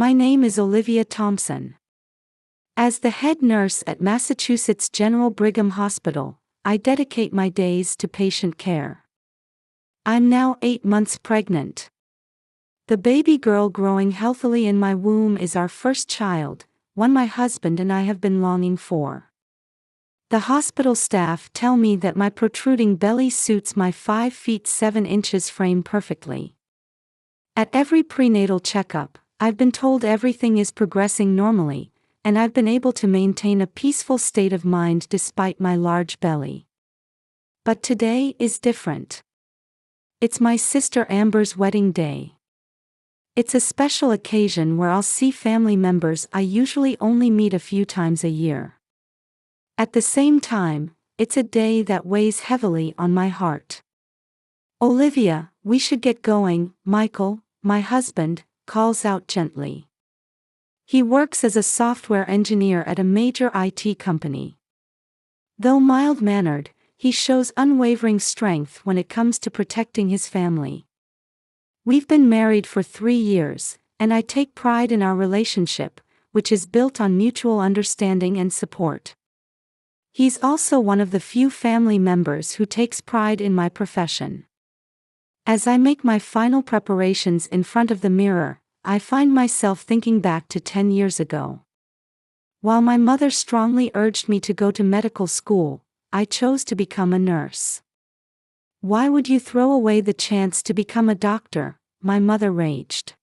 My name is Olivia Thompson. As the head nurse at Massachusetts General Brigham Hospital, I dedicate my days to patient care. I'm now 8 months pregnant. The baby girl growing healthily in my womb is our first child, one my husband and I have been longing for. The hospital staff tell me that my protruding belly suits my 5 feet 7 inches frame perfectly. At every prenatal checkup, I've been told everything is progressing normally, and I've been able to maintain a peaceful state of mind despite my large belly. But today is different. It's my sister Amber's wedding day. It's a special occasion where I'll see family members I usually only meet a few times a year. At the same time, it's a day that weighs heavily on my heart. "Olivia, we should get going," Michael, my husband, calls out gently. He works as a software engineer at a major IT company. Though mild-mannered, he shows unwavering strength when it comes to protecting his family. We've been married for 3 years, and I take pride in our relationship, which is built on mutual understanding and support. He's also one of the few family members who takes pride in my profession. As I make my final preparations in front of the mirror, I find myself thinking back to 10 years ago. While my mother strongly urged me to go to medical school, I chose to become a nurse. "Why would you throw away the chance to become a doctor?" my mother raged.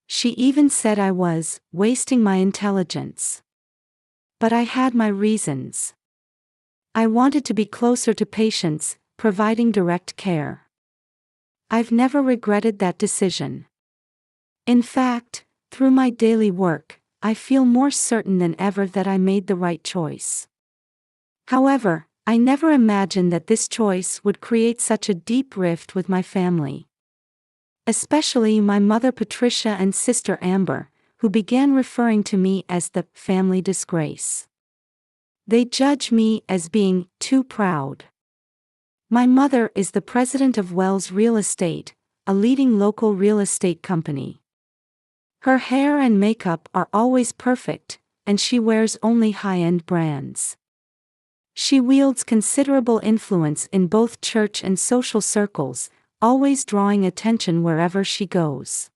She even said I was wasting my intelligence. But I had my reasons. I wanted to be closer to patients, providing direct care. I've never regretted that decision. In fact, through my daily work, I feel more certain than ever that I made the right choice. However, I never imagined that this choice would create such a deep rift with my family. Especially my mother Patricia and sister Amber, who began referring to me as the family disgrace. They judge me as being too proud. My mother is the president of Wells Real Estate, a leading local real estate company. Her hair and makeup are always perfect, and she wears only high-end brands. She wields considerable influence in both church and social circles, always drawing attention wherever she goes.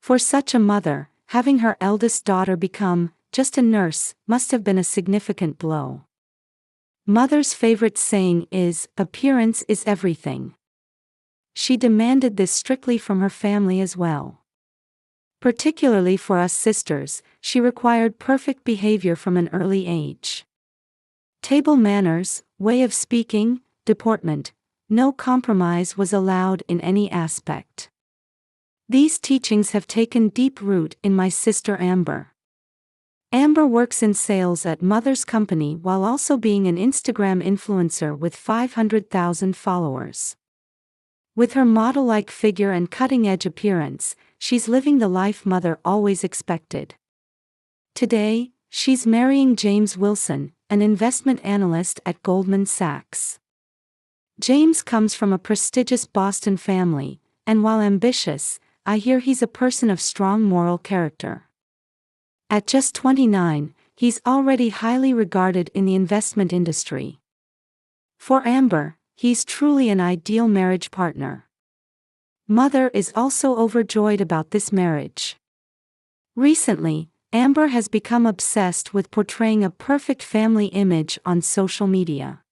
For such a mother, having her eldest daughter become just a nurse must have been a significant blow. Mother's favorite saying is, "Appearance is everything." She demanded this strictly from her family as well. Particularly for us sisters, she required perfect behavior from an early age. Table manners, way of speaking, deportment, no compromise was allowed in any aspect. These teachings have taken deep root in my sister Amber. Amber works in sales at Mother's company while also being an Instagram influencer with 500,000 followers. With her model-like figure and cutting-edge appearance, she's living the life Mother always expected. Today, she's marrying James Wilson, an investment analyst at Goldman Sachs. James comes from a prestigious Boston family, and while ambitious, I hear he's a person of strong moral character. At just 29, he's already highly regarded in the investment industry. For Amber, he's truly an ideal marriage partner. Mother is also overjoyed about this marriage. Recently, Amber has become obsessed with portraying a perfect family image on social media.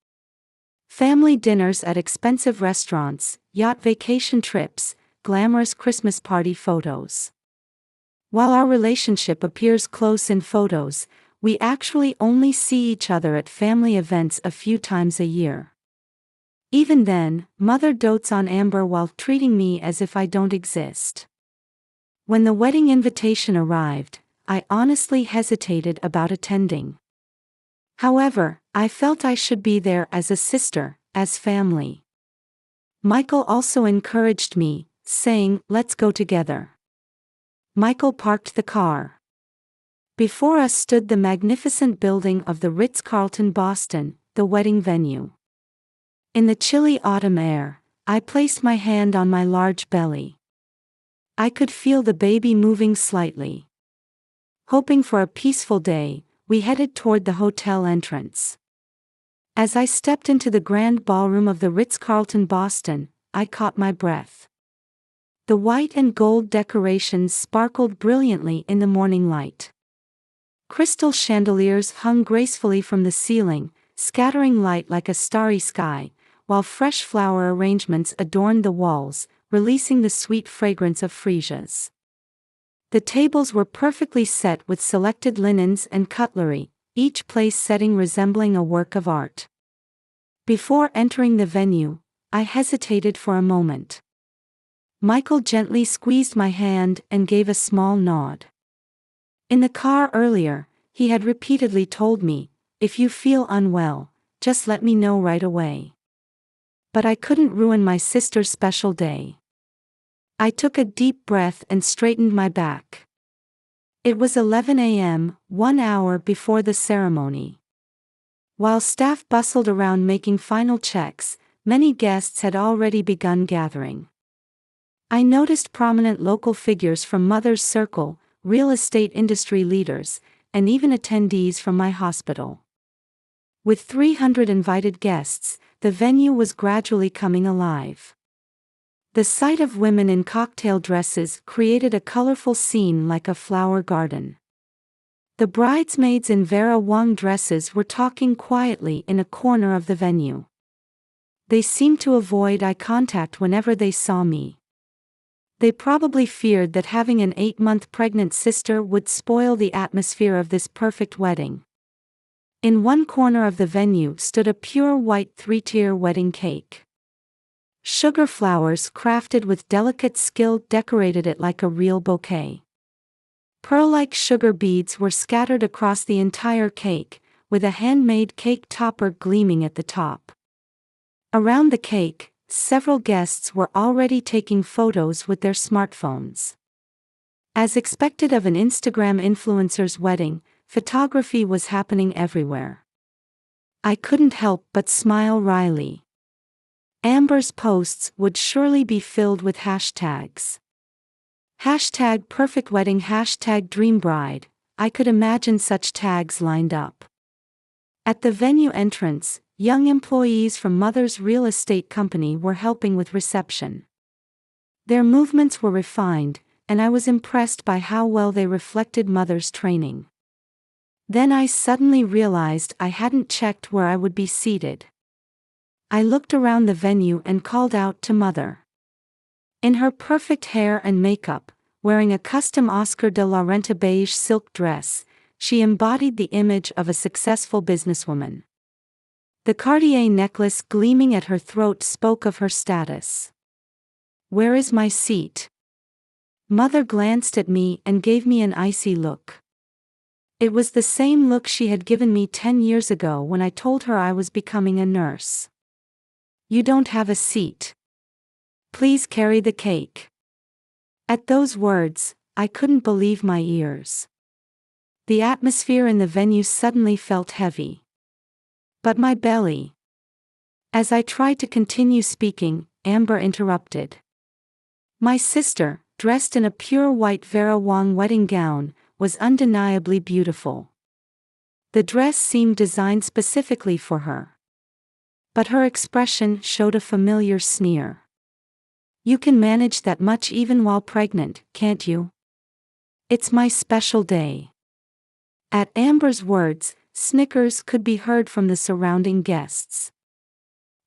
Family dinners at expensive restaurants, yacht vacation trips, glamorous Christmas party photos. While our relationship appears close in photos, we actually only see each other at family events a few times a year. Even then, Mother dotes on Amber while treating me as if I don't exist. When the wedding invitation arrived, I honestly hesitated about attending. However, I felt I should be there as a sister, as family. Michael also encouraged me, saying, "Let's go together." Michael parked the car. Before us stood the magnificent building of the Ritz-Carlton Boston, the wedding venue. In the chilly autumn air, I placed my hand on my large belly. I could feel the baby moving slightly. Hoping for a peaceful day, we headed toward the hotel entrance. As I stepped into the grand ballroom of the Ritz-Carlton Boston, I caught my breath. The white and gold decorations sparkled brilliantly in the morning light. Crystal chandeliers hung gracefully from the ceiling, scattering light like a starry sky, while fresh flower arrangements adorned the walls, releasing the sweet fragrance of freesias. The tables were perfectly set with selected linens and cutlery, each place setting resembling a work of art. Before entering the venue, I hesitated for a moment. Michael gently squeezed my hand and gave a small nod. In the car earlier, he had repeatedly told me, "If you feel unwell, just let me know right away." But I couldn't ruin my sister's special day. I took a deep breath and straightened my back. It was 11 a.m., 1 hour before the ceremony. While staff bustled around making final checks, many guests had already begun gathering. I noticed prominent local figures from Mother's Circle, real estate industry leaders, and even attendees from my hospital. With 300 invited guests, the venue was gradually coming alive. The sight of women in cocktail dresses created a colorful scene like a flower garden. The bridesmaids in Vera Wang dresses were talking quietly in a corner of the venue. They seemed to avoid eye contact whenever they saw me. They probably feared that having an 8-month pregnant sister would spoil the atmosphere of this perfect wedding. In one corner of the venue stood a pure white 3-tier wedding cake. Sugar flowers crafted with delicate skill decorated it like a real bouquet. Pearl-like sugar beads were scattered across the entire cake, with a handmade cake topper gleaming at the top. Around the cake, several guests were already taking photos with their smartphones. As expected of an Instagram influencer's wedding, photography was happening everywhere. I couldn't help but smile wryly. Amber's posts would surely be filled with hashtags. Hashtag perfect wedding, hashtag dream bride. I could imagine such tags lined up. At the venue entrance, young employees from Mother's real estate company were helping with reception. Their movements were refined, and I was impressed by how well they reflected Mother's training. Then I suddenly realized I hadn't checked where I would be seated. I looked around the venue and called out to Mother. In her perfect hair and makeup, wearing a custom Oscar de la Renta beige silk dress, she embodied the image of a successful businesswoman. The Cartier necklace gleaming at her throat spoke of her status. "Where is my seat?" Mother glanced at me and gave me an icy look. It was the same look she had given me 10 years ago when I told her I was becoming a nurse. "You don't have a seat. Please carry the cake." At those words, I couldn't believe my ears. The atmosphere in the venue suddenly felt heavy. But my belly. As I tried to continue speaking, Amber interrupted. My sister, dressed in a pure white Vera Wang wedding gown, was undeniably beautiful. The dress seemed designed specifically for her. But her expression showed a familiar sneer. "You can manage that much even while pregnant, can't you? It's my special day." At Amber's words, snickers could be heard from the surrounding guests.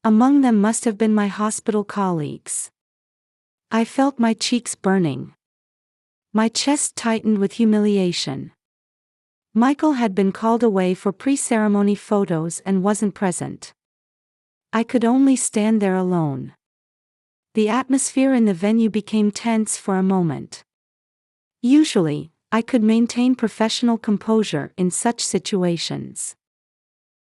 Among them must have been my hospital colleagues. I felt my cheeks burning. My chest tightened with humiliation. Michael had been called away for pre-ceremony photos and wasn't present. I could only stand there alone. The atmosphere in the venue became tense for a moment. Usually, I could maintain professional composure in such situations.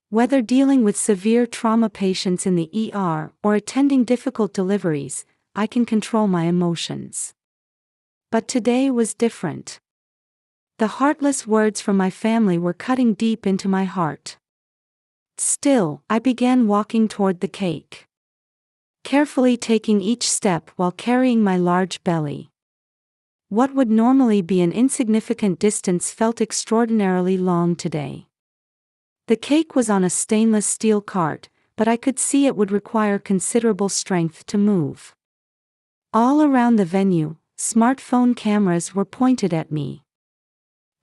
Whether dealing with severe trauma patients in the ER or attending difficult deliveries, I can control my emotions. But today was different. The heartless words from my family were cutting deep into my heart. Still, I began walking toward the cake, carefully taking each step while carrying my large belly. What would normally be an insignificant distance felt extraordinarily long today. The cake was on a stainless steel cart, but I could see it would require considerable strength to move. All around the venue, smartphone cameras were pointed at me.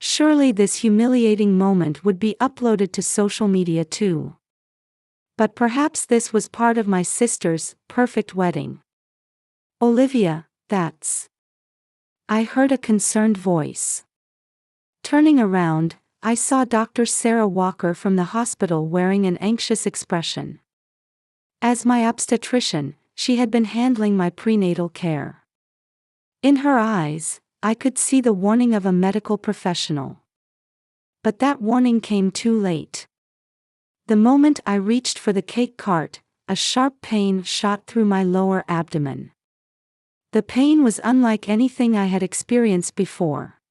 Surely this humiliating moment would be uploaded to social media too. But perhaps this was part of my sister's perfect wedding. Olivia, that's... I heard a concerned voice. Turning around, I saw Dr. Sarah Walker from the hospital wearing an anxious expression. As my obstetrician, she had been handling my prenatal care. In her eyes, I could see the warning of a medical professional. But that warning came too late. The moment I reached for the cake cart, a sharp pain shot through my lower abdomen. The pain was unlike anything I had experienced before.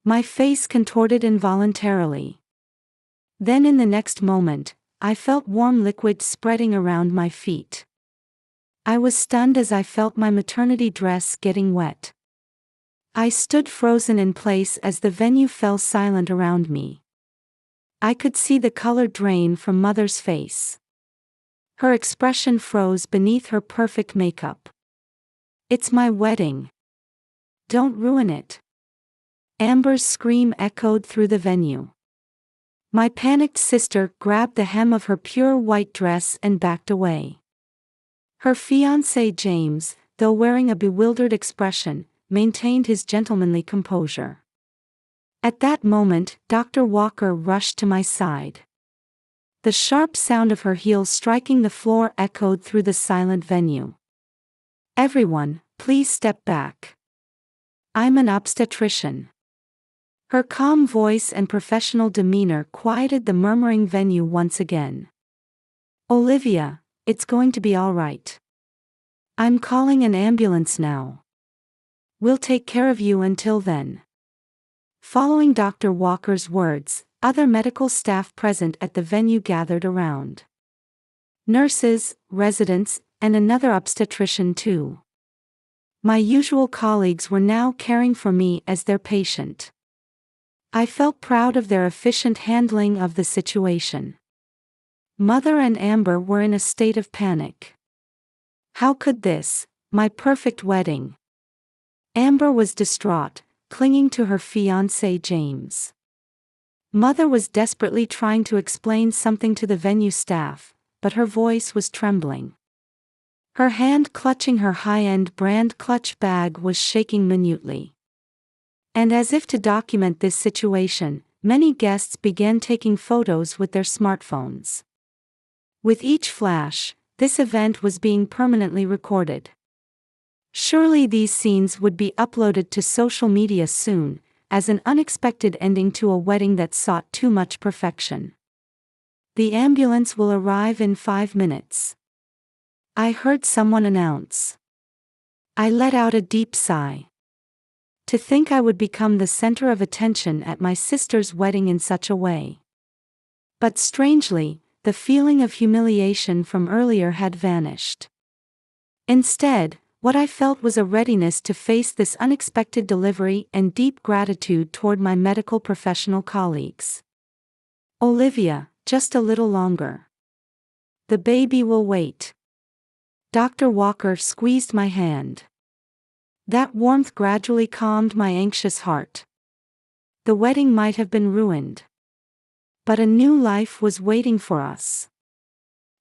My face contorted involuntarily. Then in the next moment, I felt warm liquid spreading around my feet. I was stunned as I felt my maternity dress getting wet. I stood frozen in place as the venue fell silent around me. I could see the color drain from Mother's face. Her expression froze beneath her perfect makeup. "It's my wedding. Don't ruin it." Amber's scream echoed through the venue. My panicked sister grabbed the hem of her pure white dress and backed away. Her fiancé James, though wearing a bewildered expression, maintained his gentlemanly composure. At that moment, Dr. Walker rushed to my side. The sharp sound of her heels striking the floor echoed through the silent venue. "Everyone, please step back. I'm an obstetrician." Her calm voice and professional demeanor quieted the murmuring venue once again. "Olivia, it's going to be all right. I'm calling an ambulance now. We'll take care of you until then." Following Dr. Walker's words, other medical staff present at the venue gathered around. Nurses, residents, and another obstetrician too. My usual colleagues were now caring for me as their patient. I felt proud of their efficient handling of the situation. Mother and Amber were in a state of panic. How could this, my perfect wedding? Amber was distraught, clinging to her fiancé James. Mother was desperately trying to explain something to the venue staff, but her voice was trembling. Her hand clutching her high-end brand clutch bag was shaking minutely. And as if to document this situation, many guests began taking photos with their smartphones. With each flash, this event was being permanently recorded. Surely these scenes would be uploaded to social media soon, as an unexpected ending to a wedding that sought too much perfection. "The ambulance will arrive in 5 minutes." I heard someone announce. I let out a deep sigh. To think I would become the center of attention at my sister's wedding in such a way. But strangely, the feeling of humiliation from earlier had vanished. Instead, what I felt was a readiness to face this unexpected delivery and deep gratitude toward my medical professional colleagues. "Olivia, just a little longer. The baby will wait." Dr. Walker squeezed my hand. That warmth gradually calmed my anxious heart. The wedding might have been ruined, but a new life was waiting for us.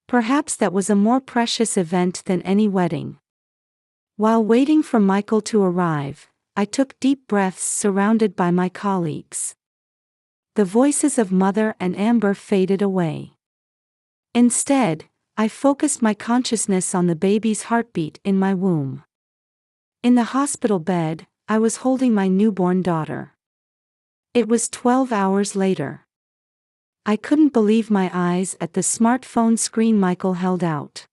Perhaps that was a more precious event than any wedding. While waiting for Michael to arrive, I took deep breaths surrounded by my colleagues. The voices of Mother and Amber faded away. Instead, I focused my consciousness on the baby's heartbeat in my womb. In the hospital bed, I was holding my newborn daughter. It was 12 hours later. I couldn't believe my eyes at the smartphone screen Michael held out.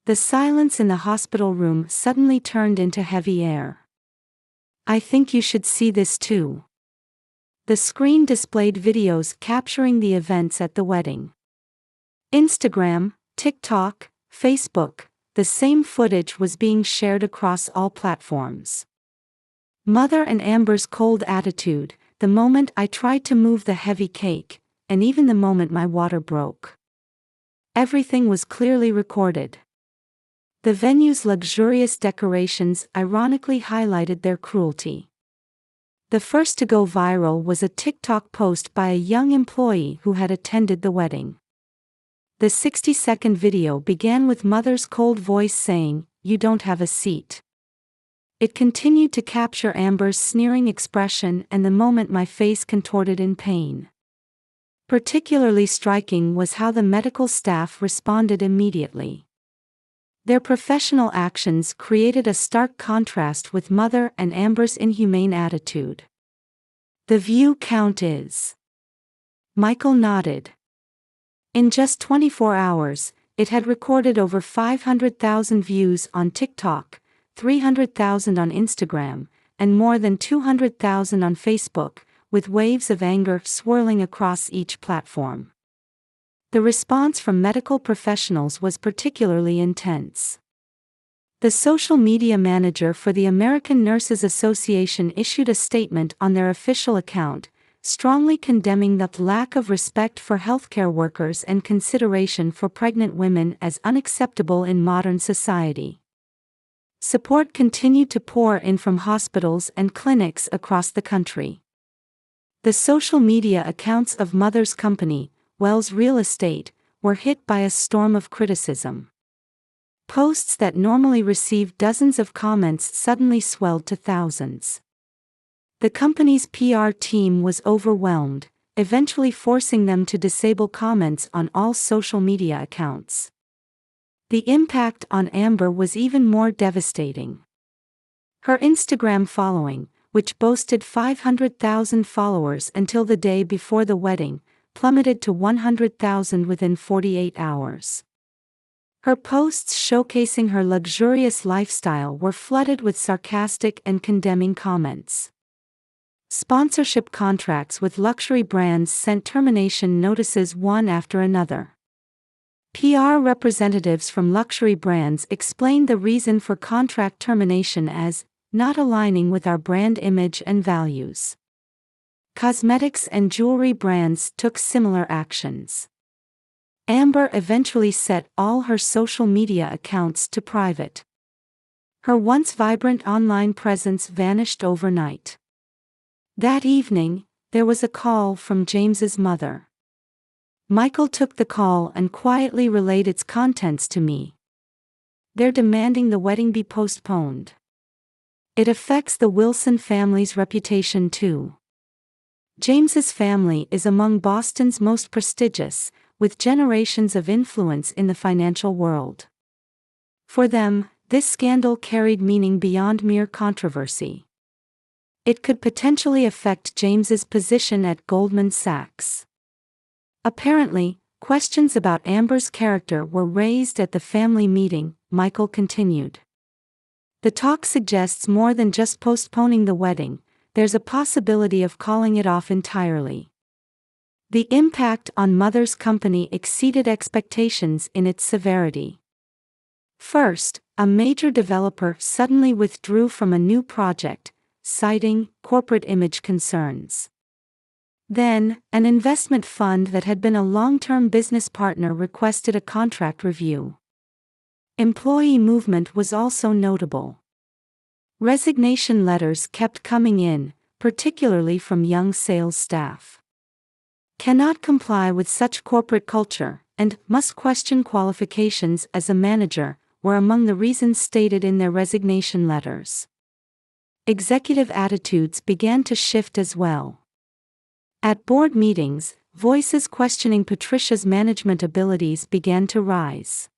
The silence in the hospital room suddenly turned into heavy air. "I think you should see this too." The screen displayed videos capturing the events at the wedding. Instagram, TikTok, Facebook, the same footage was being shared across all platforms. Mother and Amber's cold attitude, the moment I tried to move the heavy cake, and even the moment my water broke. Everything was clearly recorded. The venue's luxurious decorations ironically highlighted their cruelty. The first to go viral was a TikTok post by a young employee who had attended the wedding. The 60-second video began with Mother's cold voice saying, "You don't have a seat." It continued to capture Amber's sneering expression and the moment my face contorted in pain. Particularly striking was how the medical staff responded immediately. Their professional actions created a stark contrast with Mother and Amber's inhumane attitude. "The view count is..." Michael nodded. In just 24 hours, it had recorded over 500,000 views on TikTok, 300,000 on Instagram, and more than 200,000 on Facebook, with waves of anger swirling across each platform. The response from medical professionals was particularly intense. The social media manager for the American Nurses Association issued a statement on their official account, strongly condemning the lack of respect for healthcare workers and consideration for pregnant women as unacceptable in modern society. Support continued to pour in from hospitals and clinics across the country. The social media accounts of Mother's company, Wells Real Estate, were hit by a storm of criticism. Posts that normally received dozens of comments suddenly swelled to thousands. The company's PR team was overwhelmed, eventually forcing them to disable comments on all social media accounts. The impact on Amber was even more devastating. Her Instagram following, which boasted 500,000 followers until the day before the wedding, plummeted to 100,000 within 48 hours. Her posts showcasing her luxurious lifestyle were flooded with sarcastic and condemning comments. Sponsorship contracts with luxury brands sent termination notices one after another. PR representatives from luxury brands explained the reason for contract termination as not aligning with our brand image and values. Cosmetics and jewelry brands took similar actions. Amber eventually set all her social media accounts to private. Her once vibrant online presence vanished overnight. That evening, there was a call from James's mother. Michael took the call and quietly relayed its contents to me. "They're demanding the wedding be postponed. It affects the Wilson family's reputation too." James's family is among Boston's most prestigious, with generations of influence in the financial world. For them, this scandal carried meaning beyond mere controversy. It could potentially affect James's position at Goldman Sachs. Apparently, questions about Amber's character were raised at the family meeting, Michael continued. "The talk suggests more than just postponing the wedding, there's a possibility of calling it off entirely." The impact on Mother's company exceeded expectations in its severity. First, a major developer suddenly withdrew from a new project, citing corporate image concerns. Then, an investment fund that had been a long-term business partner requested a contract review. Employee movement was also notable. Resignation letters kept coming in, particularly from young sales staff. "Cannot comply with such corporate culture, and must question qualifications as a manager," were among the reasons stated in their resignation letters. Executive attitudes began to shift as well. At board meetings, voices questioning Patricia's management abilities began to rise.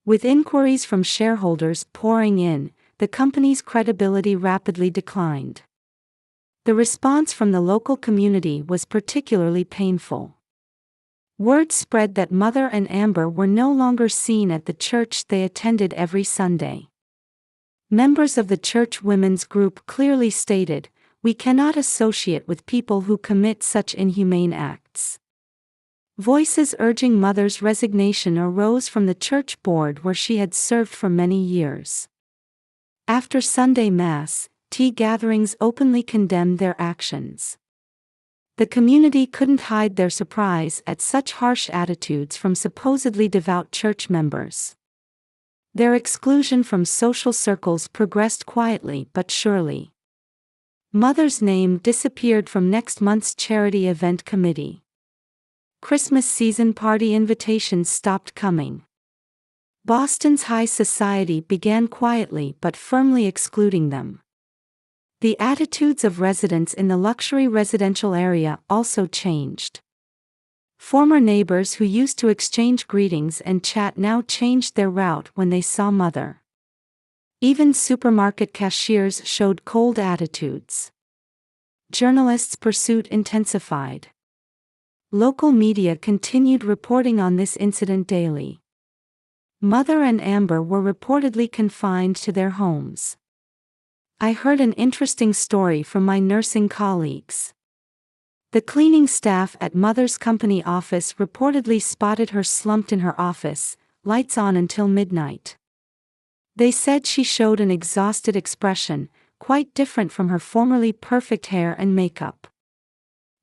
With inquiries from shareholders pouring in, the company's credibility rapidly declined. The response from the local community was particularly painful. Word spread that Mother and Amber were no longer seen at the church they attended every Sunday. Members of the church women's group clearly stated, "We cannot associate with people who commit such inhumane acts." Voices urging Mother's resignation arose from the church board where she had served for many years. After Sunday Mass, tea gatherings openly condemned their actions. The community couldn't hide their surprise at such harsh attitudes from supposedly devout church members. Their exclusion from social circles progressed quietly but surely. Mother's name disappeared from next month's charity event committee. Christmas season party invitations stopped coming. Boston's high society began quietly but firmly excluding them. The attitudes of residents in the luxury residential area also changed. Former neighbors who used to exchange greetings and chat now changed their route when they saw Mother. Even supermarket cashiers showed cold attitudes. Journalists' pursuit intensified. Local media continued reporting on this incident daily. Mother and Amber were reportedly confined to their homes. I heard an interesting story from my nursing colleagues. The cleaning staff at Mother's company office reportedly spotted her slumped in her office, lights on until midnight. They said she showed an exhausted expression, quite different from her formerly perfect hair and makeup.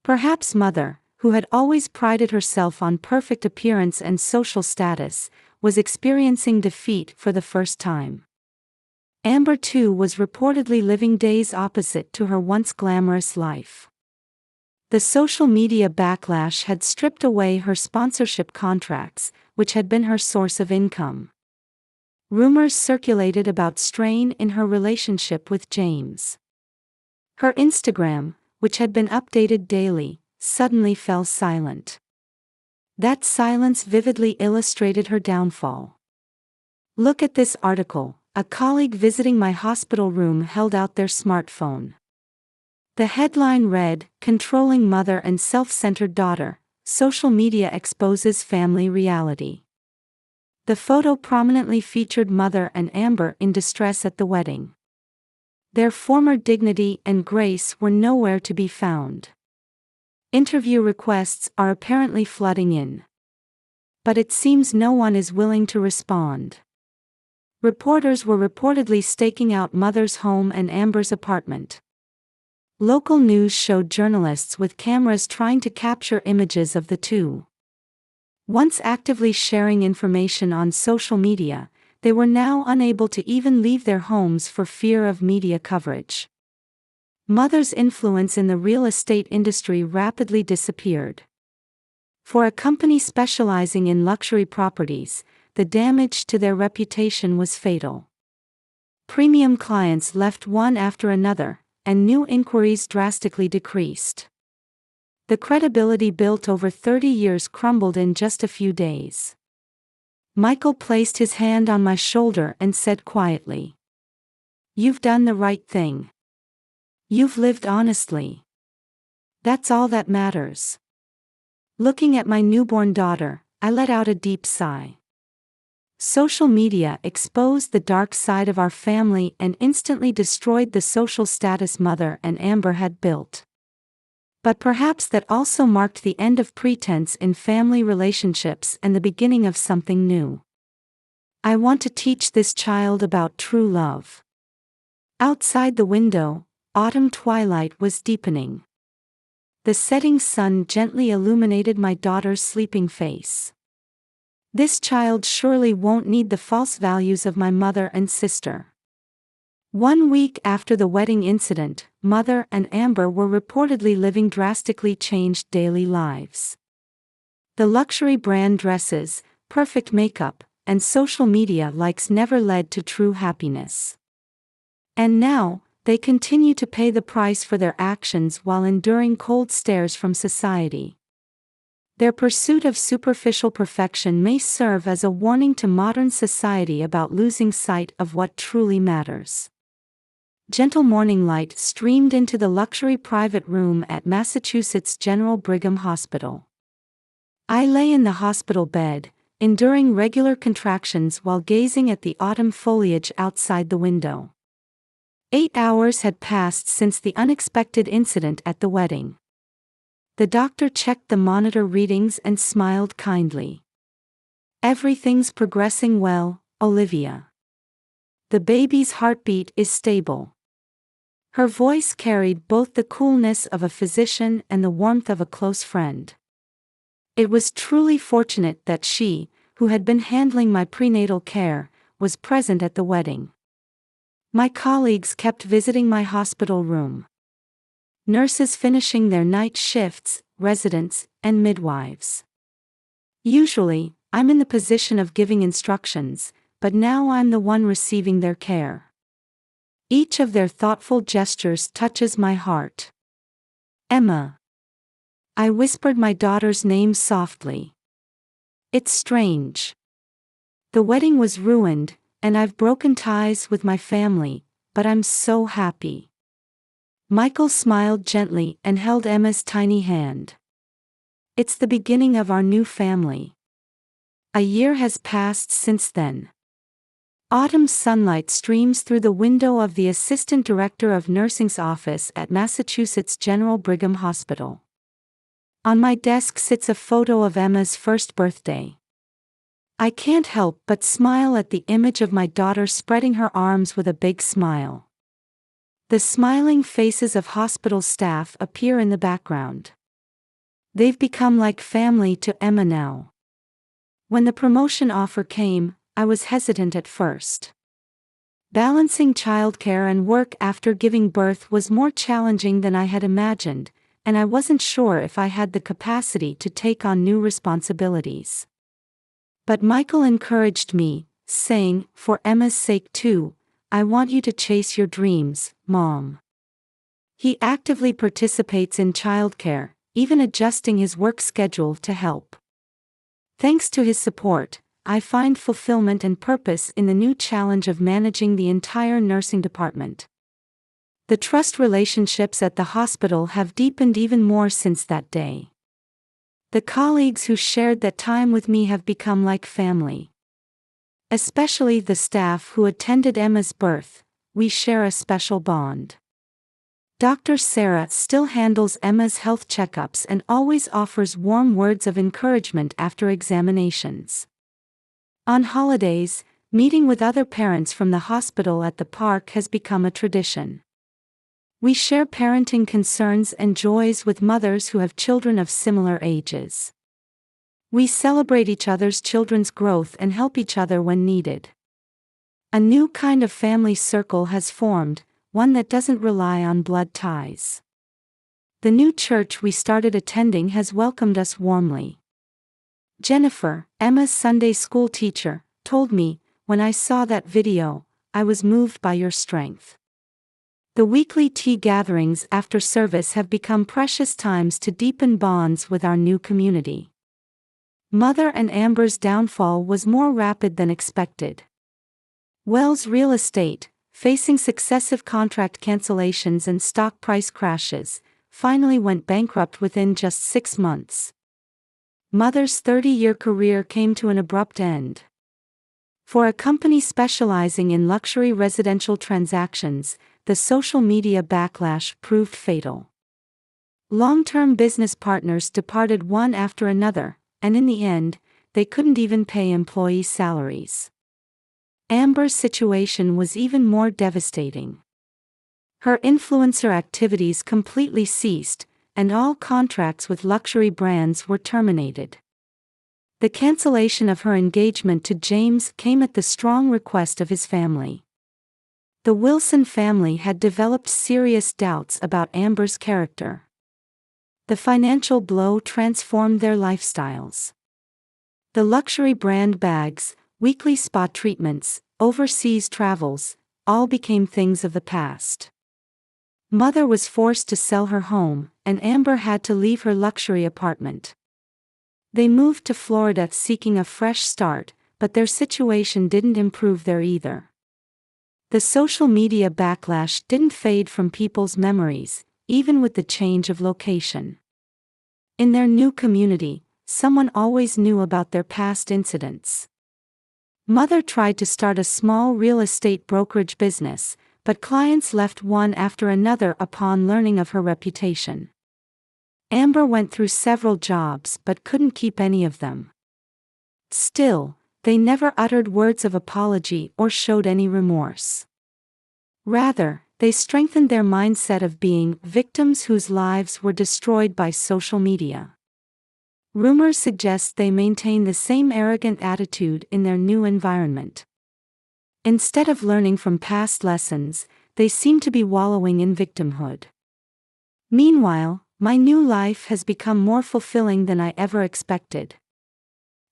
Perhaps Mother, who had always prided herself on perfect appearance and social status, was experiencing defeat for the first time. Amber too was reportedly living days opposite to her once glamorous life. The social media backlash had stripped away her sponsorship contracts, which had been her source of income. Rumors circulated about strain in her relationship with James. Her Instagram, which had been updated daily, suddenly fell silent. That silence vividly illustrated her downfall. Look at this article. A colleague visiting my hospital room held out their smartphone. The headline read, "Controlling Mother and Self-Centered Daughter, Social Media Exposes Family Reality." The photo prominently featured Mother and Amber in distress at the wedding. Their former dignity and grace were nowhere to be found. Interview requests are apparently flooding in. But it seems no one is willing to respond. Reporters were reportedly staking out Mother's home and Amber's apartment. Local news showed journalists with cameras trying to capture images of the two. Once actively sharing information on social media, they were now unable to even leave their homes for fear of media coverage. Mother's influence in the real estate industry rapidly disappeared. For a company specializing in luxury properties, the damage to their reputation was fatal. Premium clients left one after another, and new inquiries drastically decreased. The credibility built over 30 years crumbled in just a few days. Michael placed his hand on my shoulder and said quietly, "You've done the right thing. You've lived honestly. That's all that matters." Looking at my newborn daughter, I let out a deep sigh. Social media exposed the dark side of our family and instantly destroyed the social status Mother and Amber had built. But perhaps that also marked the end of pretense in family relationships and the beginning of something new. I want to teach this child about true love. Outside the window, autumn twilight was deepening. The setting sun gently illuminated my daughter's sleeping face. This child surely won't need the false values of my mother and sister. 1 week after the wedding incident, Mother and Amber were reportedly living drastically changed daily lives. The luxury brand dresses, perfect makeup, and social media likes never led to true happiness. And now, they continue to pay the price for their actions while enduring cold stares from society. Their pursuit of superficial perfection may serve as a warning to modern society about losing sight of what truly matters. Gentle morning light streamed into the luxury private room at Massachusetts General Brigham Hospital. I lay in the hospital bed, enduring regular contractions while gazing at the autumn foliage outside the window. 8 hours had passed since the unexpected incident at the wedding. The doctor checked the monitor readings and smiled kindly. "Everything's progressing well, Olivia. The baby's heartbeat is stable. Her voice carried both the coolness of a physician and the warmth of a close friend. It was truly fortunate that she, who had been handling my prenatal care, was present at the wedding. My colleagues kept visiting my hospital room. Nurses finishing their night shifts, residents, and midwives. Usually, I'm in the position of giving instructions, but now I'm the one receiving their care. Each of their thoughtful gestures touches my heart. Emma. I whispered my daughter's name softly. It's strange. The wedding was ruined, and I've broken ties with my family, but I'm so happy. Michael smiled gently and held Emma's tiny hand. It's the beginning of our new family. A year has passed since then. Autumn sunlight streams through the window of the Assistant Director of Nursing's office at Massachusetts General Brigham Hospital. On my desk sits a photo of Emma's first birthday. I can't help but smile at the image of my daughter spreading her arms with a big smile. The smiling faces of hospital staff appear in the background. They've become like family to Emma now. When the promotion offer came, I was hesitant at first. Balancing childcare and work after giving birth was more challenging than I had imagined, and I wasn't sure if I had the capacity to take on new responsibilities. But Michael encouraged me, saying, "For Emma's sake too, I want you to chase your dreams, Mom." He actively participates in childcare, even adjusting his work schedule to help. Thanks to his support, I find fulfillment and purpose in the new challenge of managing the entire nursing department. The trust relationships at the hospital have deepened even more since that day. The colleagues who shared that time with me have become like family. Especially the staff who attended Emma's birth, we share a special bond. Dr. Sarah still handles Emma's health checkups and always offers warm words of encouragement after examinations. On holidays, meeting with other parents from the hospital at the park has become a tradition. We share parenting concerns and joys with mothers who have children of similar ages. We celebrate each other's children's growth and help each other when needed. A new kind of family circle has formed, one that doesn't rely on blood ties. The new church we started attending has welcomed us warmly. Jennifer, Emma's Sunday school teacher, told me, "When I saw that video, I was moved by your strength." The weekly tea gatherings after service have become precious times to deepen bonds with our new community. Mother and Amber's downfall was more rapid than expected. Wells Real Estate, facing successive contract cancellations and stock price crashes, finally went bankrupt within just 6 months. Mother's 30-year career came to an abrupt end. For a company specializing in luxury residential transactions, the social media backlash proved fatal. Long-term business partners departed one after another, and in the end, they couldn't even pay employee salaries. Amber's situation was even more devastating. Her influencer activities completely ceased, and all contracts with luxury brands were terminated. The cancellation of her engagement to James came at the strong request of his family. The Wilson family had developed serious doubts about Amber's character. The financial blow transformed their lifestyles. The luxury brand bags, weekly spa treatments, overseas travels, all became things of the past. Mother was forced to sell her home, and Amber had to leave her luxury apartment. They moved to Florida seeking a fresh start, but their situation didn't improve there either. The social media backlash didn't fade from people's memories, even with the change of location. In their new community, someone always knew about their past incidents. Mother tried to start a small real estate brokerage business, but clients left one after another upon learning of her reputation. Amber went through several jobs but couldn't keep any of them. Still, they never uttered words of apology or showed any remorse. Rather, They strengthened their mindset of being victims whose lives were destroyed by social media. Rumors suggest they maintain the same arrogant attitude in their new environment. Instead of learning from past lessons, they seem to be wallowing in victimhood. Meanwhile, my new life has become more fulfilling than I ever expected.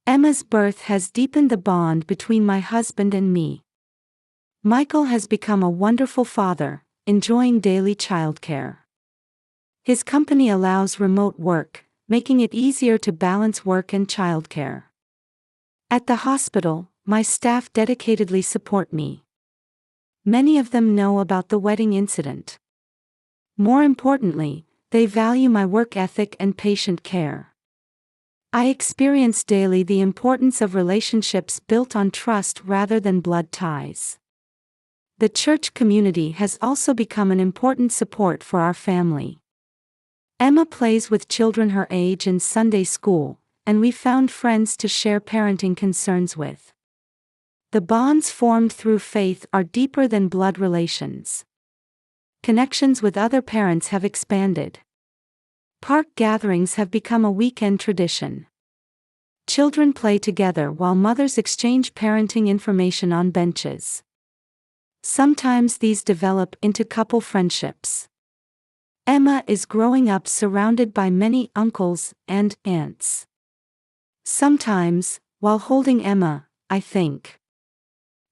Emma's birth has deepened the bond between my husband and me. Michael has become a wonderful father, enjoying daily childcare. His company allows remote work, making it easier to balance work and childcare. At the hospital, my staff dedicatedly support me. Many of them know about the wedding incident. More importantly, they value my work ethic and patient care. I experience daily the importance of relationships built on trust rather than blood ties. The church community has also become an important support for our family. Emma plays with children her age in Sunday school, and we found friends to share parenting concerns with. The bonds formed through faith are deeper than blood relations. Connections with other parents have expanded. Park gatherings have become a weekend tradition. Children play together while mothers exchange parenting information on benches. Sometimes these develop into couple friendships. Emma is growing up surrounded by many uncles and aunts. Sometimes, while holding Emma, I think,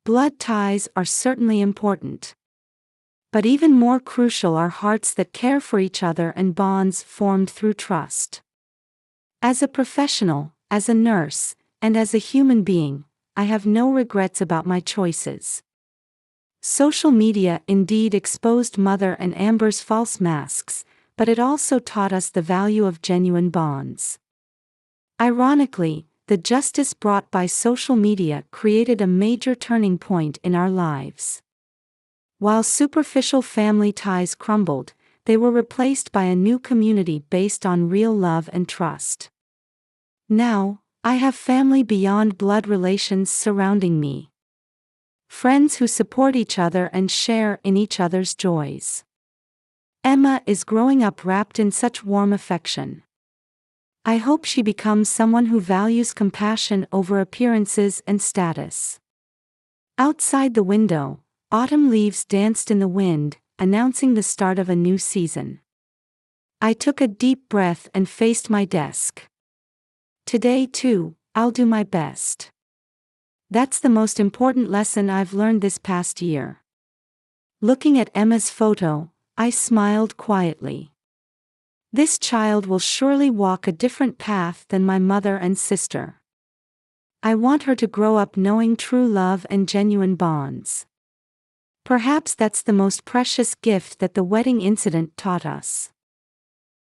blood ties are certainly important. But even more crucial are hearts that care for each other and bonds formed through trust. As a professional, as a nurse, and as a human being, I have no regrets about my choices. Social media indeed exposed Mother and Amber's false masks, but it also taught us the value of genuine bonds. Ironically, the justice brought by social media created a major turning point in our lives. While superficial family ties crumbled, they were replaced by a new community based on real love and trust. Now, I have family beyond blood relations surrounding me. Friends who support each other and share in each other's joys. Emma is growing up wrapped in such warm affection. I hope she becomes someone who values compassion over appearances and status. Outside the window, autumn leaves danced in the wind, announcing the start of a new season. I took a deep breath and faced my desk. Today too, I'll do my best. That's the most important lesson I've learned this past year. Looking at Emma's photo, I smiled quietly. This child will surely walk a different path than my mother and sister. I want her to grow up knowing true love and genuine bonds. Perhaps that's the most precious gift that the wedding incident taught us.